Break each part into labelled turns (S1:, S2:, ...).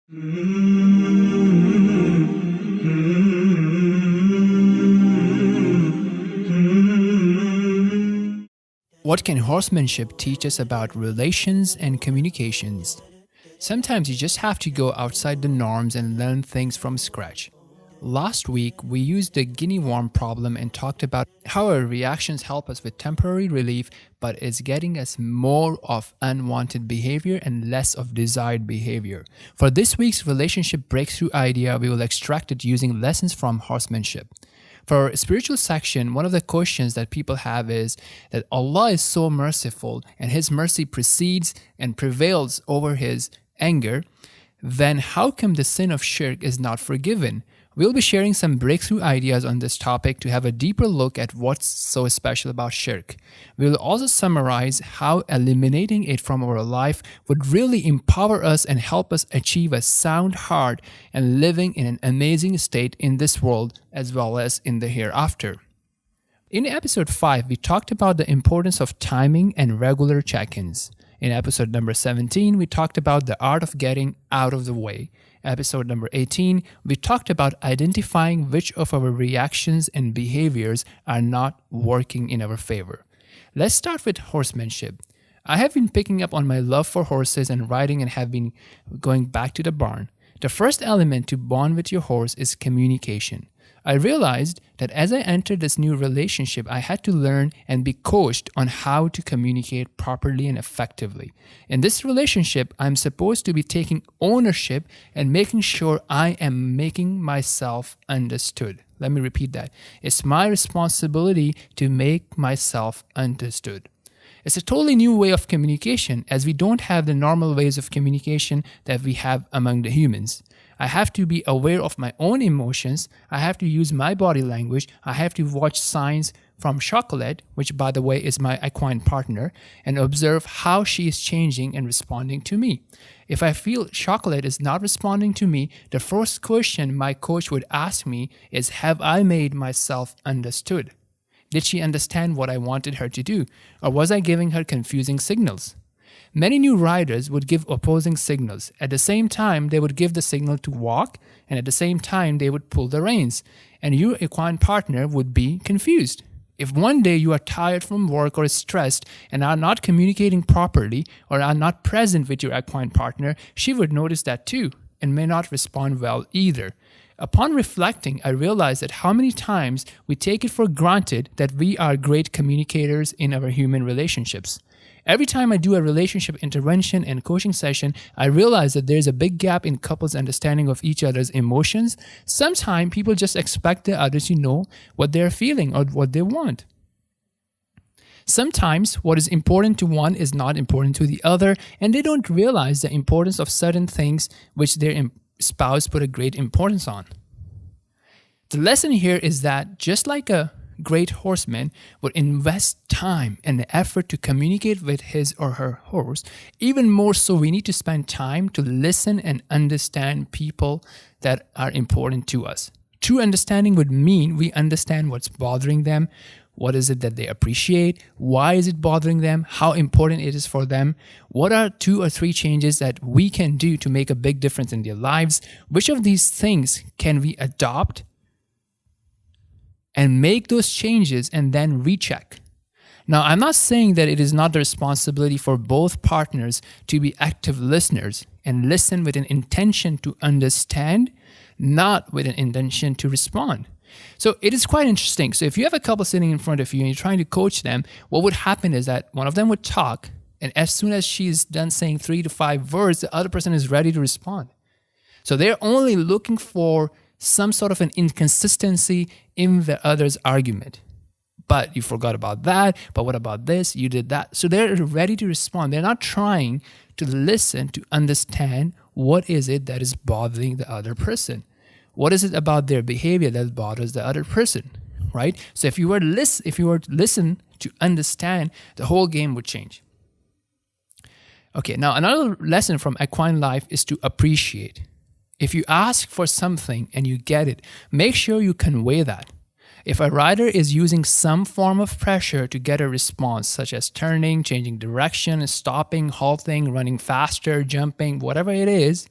S1: What can horsemanship teach us about relations and communications? Sometimes you just have to go outside the norms and learn things from scratch. Last week, we used the guinea worm problem and talked about how our reactions help us with temporary relief, but it's getting us more of unwanted behavior and less of desired behavior. For this week's relationship breakthrough idea, we will extract it using lessons from horsemanship. For our spiritual section, one of the questions that people have is that Allah is so merciful and His mercy precedes and prevails over His anger, then how come the sin of shirk is not forgiven? We'll be sharing some breakthrough ideas on this topic to have a deeper look at what's so special about shirk. We'll also summarize how eliminating it from our life would really empower us and help us achieve a sound heart and living in an amazing state in this world as well as in the hereafter. In episode 5, we talked about the importance of timing and regular check-ins. In episode number 17, we talked about the art of getting out of the way. Episode number 18, we talked about identifying which of our reactions and behaviors are not working in our favor. Let's start with horsemanship. I have been picking up on my love for horses and riding and have been going back to the barn. The first element to bond with your horse is communication. I realized that as I entered this new relationship, I had to learn and be coached on how to communicate properly and effectively. In this relationship, I'm supposed to be taking ownership and making sure I am making myself understood. Let me repeat that. It's my responsibility to make myself understood. It's a totally new way of communication as we don't have the normal ways of communication that we have among the humans. I have to be aware of my own emotions. I have to use my body language. I have to watch signs from Chocolate, which by the way is my equine partner, and observe how she is changing and responding to me. If I feel Chocolate is not responding to me, the first question my coach would ask me is, have I made myself understood? Did she understand what I wanted her to do? Or was I giving her confusing signals? Many new riders would give opposing signals. At the same time, they would give the signal to walk, and at the same time, they would pull the reins. And your equine partner would be confused. If one day you are tired from work or stressed and are not communicating properly or are not present with your equine partner, she would notice that too and may not respond well either. Upon reflecting, I realized that how many times we take it for granted that we are great communicators in our human relationships. Every time I do a relationship intervention and coaching session, I realize that there's a big gap in couples' understanding of each other's emotions. Sometimes people just expect the others to know what they're feeling or what they want. Sometimes what is important to one is not important to the other, and they don't realize the importance of certain things which their spouse put a great importance on. The lesson here is that just like a great horseman would invest time and effort to communicate with his or her horse, even more so we need to spend time to listen and understand people that are important to us. True understanding would mean we understand what's bothering them, what is it that they appreciate, why is it bothering them, how important it is for them, what are 2 or 3 changes that we can do to make a big difference in their lives, which of these things can we adopt and make those changes and then recheck. Now, I'm not saying that it is not the responsibility for both partners to be active listeners and listen with an intention to understand, not with an intention to respond. So it is quite interesting. So if you have a couple sitting in front of you and you're trying to coach them, what would happen is that one of them would talk, and as soon as she's done saying 3 to 5 words, the other person is ready to respond. So they're only looking for some sort of an inconsistency in the other's argument. But you forgot about that, but what about this? You did that. So they're ready to respond. They're not trying to listen, to understand what is it that is bothering the other person. What is it about their behavior that bothers the other person, right? So if you were to listen to understand, the whole game would change. Okay, now another lesson from equine life is to appreciate. If you ask for something and you get it, make sure you convey that. If a rider is using some form of pressure to get a response, such as turning, changing direction, stopping, halting, running faster, jumping, whatever it is,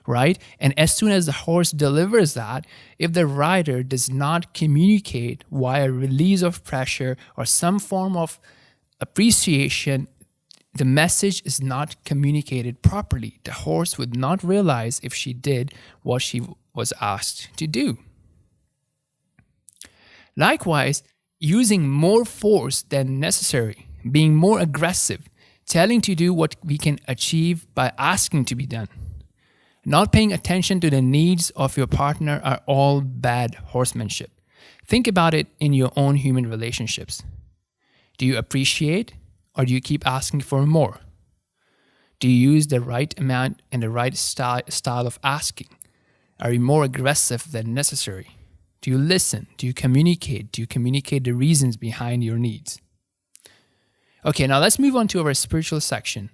S1: right? And as soon as the horse delivers that, if the rider does not communicate via release of pressure or some form of appreciation, the message is not communicated properly. The horse would not realize if she did what she was asked to do. Likewise, using more force than necessary, being more aggressive, telling to do what we can achieve by asking to be done, not paying attention to the needs of your partner are all bad horsemanship. Think about it in your own human relationships. Do you appreciate or do you keep asking for more? Do you use the right amount and the right style of asking? Are you more aggressive than necessary? Do you listen? Do you communicate? Do you communicate the reasons behind your needs? Okay, now let's move on to our spiritual section.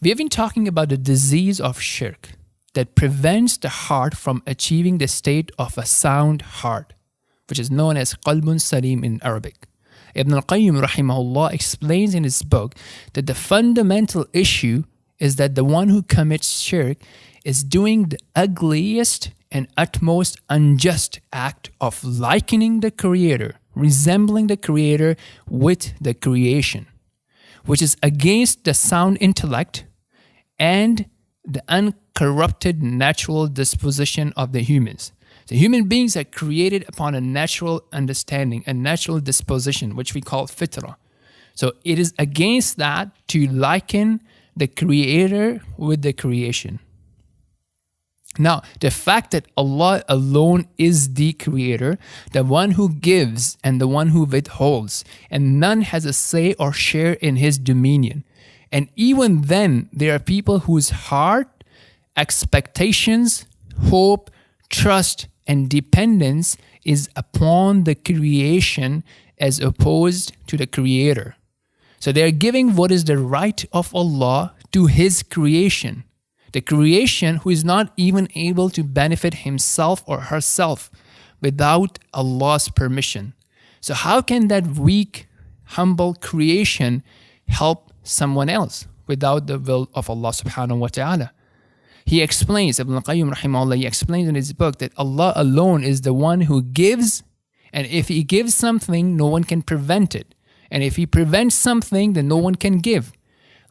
S1: We have been talking about the disease of shirk that prevents the heart from achieving the state of a sound heart, which is known as qalbun salim in Arabic. Ibn al-Qayyim rahimahullah explains in his book that the fundamental issue is that the one who commits shirk is doing the ugliest and utmost unjust act of likening the Creator, resembling the Creator with the creation, which is against the sound intellect and the uncorrupted natural disposition of the humans. The human beings are created upon a natural understanding, a natural disposition, which we call fitrah. So it is against that to liken the Creator with the creation. Now, the fact that Allah alone is the Creator, the one who gives and the one who withholds, and none has a say or share in His dominion. And even then, there are people whose heart, expectations, hope, trust, and dependence is upon the creation as opposed to the Creator. So they are giving what is the right of Allah to His creation. The creation who is not even able to benefit himself or herself without Allah's permission. So how can that weak, humble creation help someone else without the will of Allah subhanahu wa ta'ala? He explains, Ibn al-Qayyim rahimahullah, he explains in his book that Allah alone is the one who gives, and if He gives something, no one can prevent it. And if He prevents something, then no one can give.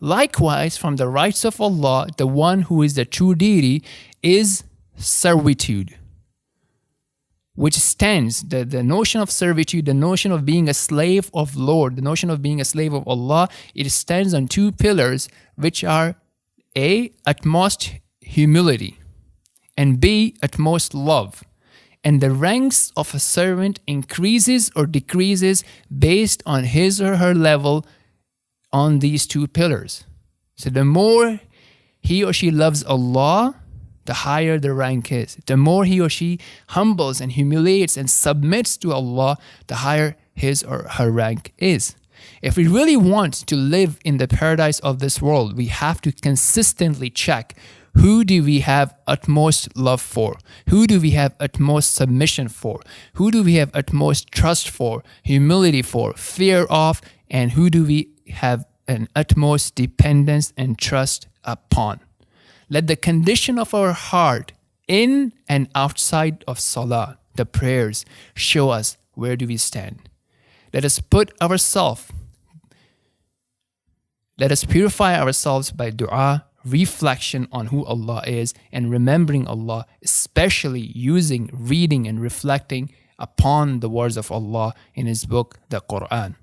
S1: Likewise, from the rights of Allah, the one who is the true deity is servitude, which stands, the notion of servitude, the notion of being a slave of Lord, the notion of being a slave of Allah, it stands on two pillars, which are A, utmost humility, and B, utmost love. And the ranks of a servant increases or decreases based on his or her level on these two pillars. So the more he or she loves Allah, the higher the rank is. The more he or she humbles and humiliates and submits to Allah, the higher his or her rank is. If we really want to live in the paradise of this world, we have to consistently check, who do we have utmost love for? Who do we have utmost submission for? Who do we have utmost trust for, humility for, fear of, and who do we have an utmost dependence and trust upon? Let the condition of our heart in and outside of salah, the prayers, show us where do we stand. Let us purify ourselves by dua, reflection on who Allah is, and remembering Allah, especially using, reading, and reflecting upon the words of Allah in His book, the Qur'an.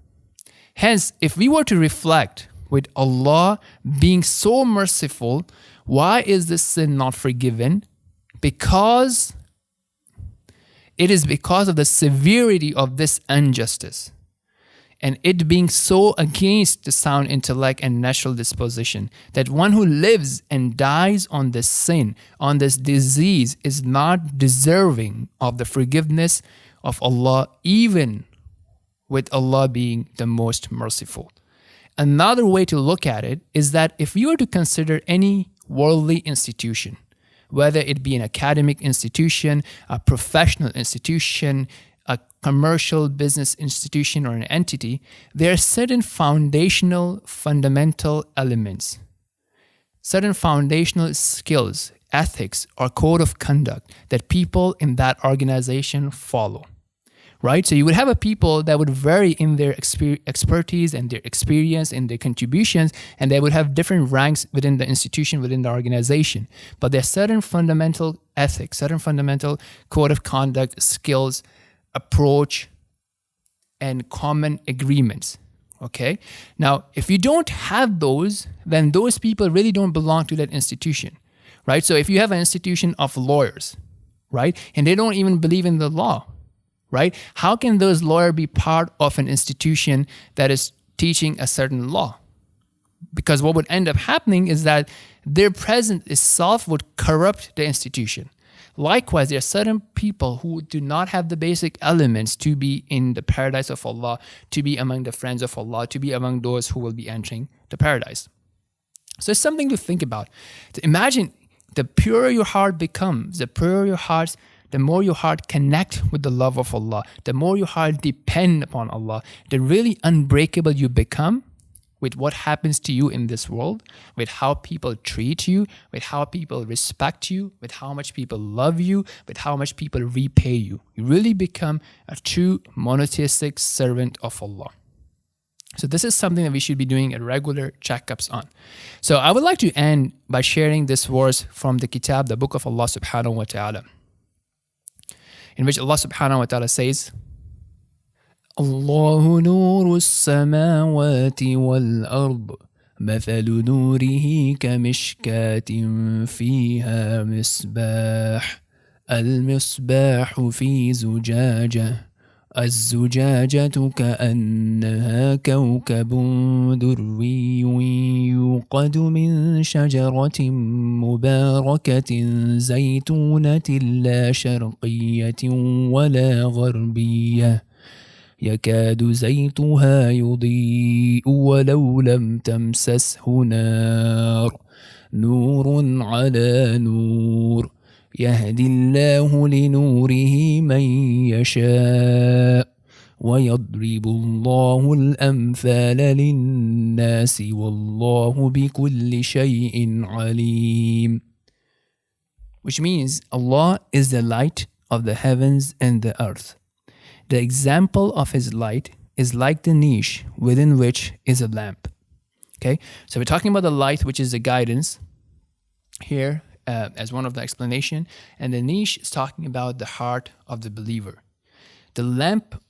S1: Hence, if we were to reflect with Allah being so merciful, why is this sin not forgiven? Because it is because of the severity of this injustice, and it being so against the sound intellect and natural disposition, that one who lives and dies on this sin, on this disease, is not deserving of the forgiveness of Allah, even with Allah being the most merciful. Another way to look at it is that if you were to consider any worldly institution, whether it be an academic institution, a professional institution, a commercial business institution, or an entity, there are certain foundational, fundamental elements, certain foundational skills ethics or code of conduct that people in that organization follow. Right? So you would have a people that would vary in their expertise and their experience and their contributions, and they would have different ranks within the institution, within the organization. But there's certain fundamental ethics, certain fundamental code of conduct, skills, approach, and common agreements. Okay? Now, if you don't have those, then those people really don't belong to that institution. Right? So if you have an institution of lawyers, right, and they don't even believe in the law, right? How can those lawyers be part of an institution that is teaching a certain law? Because what would end up happening is that their presence itself would corrupt the institution. Likewise, there are certain people who do not have the basic elements to be in the paradise of Allah, to be among the friends of Allah, to be among those who will be entering the paradise. So it's something to think about. To imagine, the purer your heart becomes, the more your heart connect with the love of Allah, the more your heart depend upon Allah, the really unbreakable you become with what happens to you in this world, with how people treat you, with how people respect you, with how much people love you, with how much people repay you. You really become a true monotheistic servant of Allah. So this is something that we should be doing a regular checkups on. So I would like to end by sharing this verse from the Kitab, the Book of Allah subhanahu wa ta'ala, in which Allah subhanahu wa ta'ala says, Allahu nuru as-samawati wal-ard, مثل نوره كمشكاة فيها مصباح المصباح في زجاجة الزجاجة كأنها كوكب دري يوقد من شجرة مباركة زيتونة لا شرقية ولا غربية يكاد زيتها يضيء ولو لم تمسسه نار نور على نور يهدي الله لنوره من يشاء ويضرب الله الأمثال للناس والله بكل شيء عليم. Which means Allah is the light of the heavens and the earth. The example of His light is like the niche within which is a lamp. Okay, so we're talking about the light, which is the guidance here, as one of the explanation, and the niche is talking about the heart of the believer. The lamp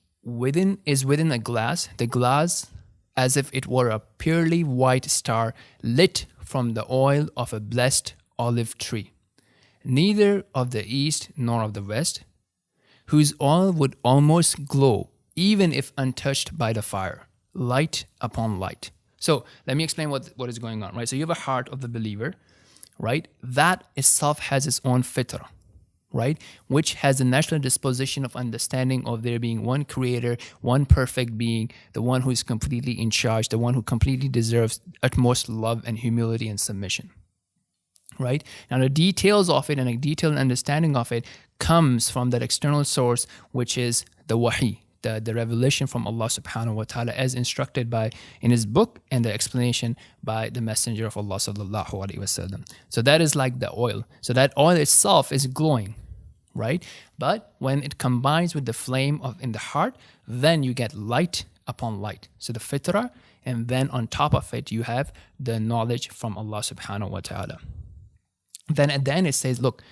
S1: is within a glass, the glass as if it were a purely white star lit from the oil of a blessed olive tree, neither of the east nor of the west, whose oil would almost glow even if untouched by the fire, light upon light. So let me explain what is going on, right? So you have a heart of the believer, right? That itself has its own fitrah, right? Which has a natural disposition of understanding of there being one creator, one perfect being, the one who is completely in charge, the one who completely deserves utmost love and humility and submission, right? Now the details of it and a detailed understanding of it comes from that external source, which is the wahi, the revelation from Allah subhanahu wa ta'ala as instructed in His book and the explanation by the Messenger of Allah sallallahu alaihi wasallam. So that is like the oil. So that oil itself is glowing, right? But when it combines with the flame in the heart, then you get light upon light. So the fitrah, and then on top of it, you have the knowledge from Allah subhanahu wa ta'ala. Then at the end it says, look,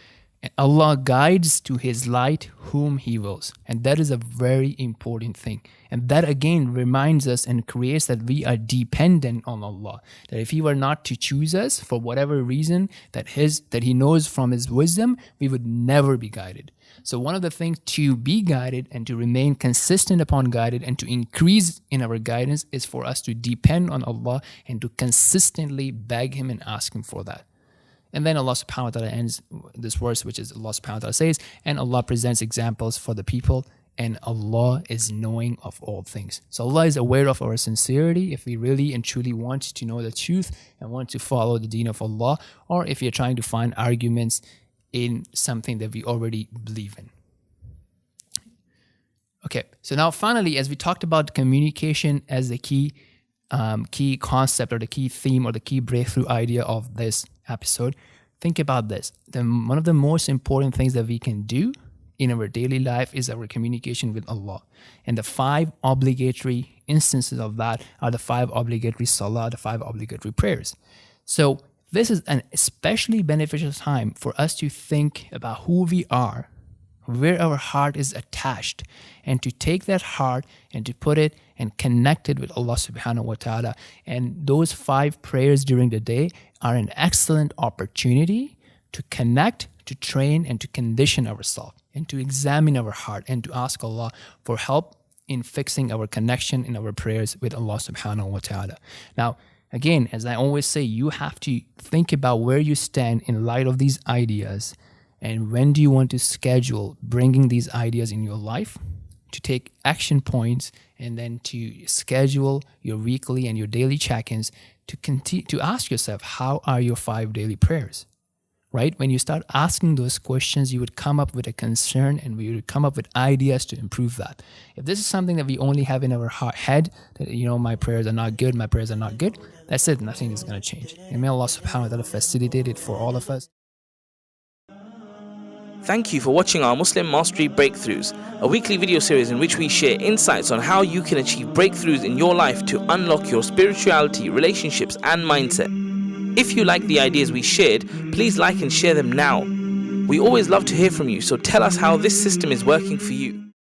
S1: Allah guides to His light whom He wills. And that is a very important thing. And that again reminds us and creates that we are dependent on Allah. That if He were not to choose us for whatever reason that He knows from His wisdom, we would never be guided. So one of the things to be guided and to remain consistent upon guided and to increase in our guidance is for us to depend on Allah and to consistently beg Him and ask Him for that. And then Allah subhanahu wa ta'ala ends this verse, which is Allah subhanahu wa ta'ala says, and Allah presents examples for the people, and Allah is knowing of all things. So Allah is aware of our sincerity if we really and truly want to know the truth and want to follow the deen of Allah, or if you're trying to find arguments in something that we already believe in. Okay, so now finally, as we talked about communication as the key concept or the key theme or the key breakthrough idea of this episode, Think about this. One of the most important things that we can do in our daily life is our communication with Allah. And the 5 obligatory instances of that are the 5 obligatory salah, the 5 obligatory prayers. So this is an especially beneficial time for us to think about who we are, where our heart is attached, and to take that heart and to put it and connect it with Allah subhanahu wa ta'ala. And those 5 prayers during the day are an excellent opportunity to connect, to train, and to condition ourselves, and to examine our heart, and to ask Allah for help in fixing our connection in our prayers with Allah subhanahu wa ta'ala. Now, again, as I always say, you have to think about where you stand in light of these ideas, and when do you want to schedule bringing these ideas in your life, to take action points, and then to schedule your weekly and your daily check-ins to ask yourself, how are your 5 daily prayers? Right? When you start asking those questions, you would come up with a concern, and we would come up with ideas to improve that. If this is something that we only have in our head, that, my prayers are not good, that's it. Nothing is going to change. And may Allah subhanahu wa ta'ala facilitate it for all of us.
S2: Thank you for watching our Muslim Mastery Breakthroughs, a weekly video series in which we share insights on how you can achieve breakthroughs in your life to unlock your spirituality, relationships, and mindset. If you like the ideas we shared, please like and share them now. We always love to hear from you, so tell us how this system is working for you.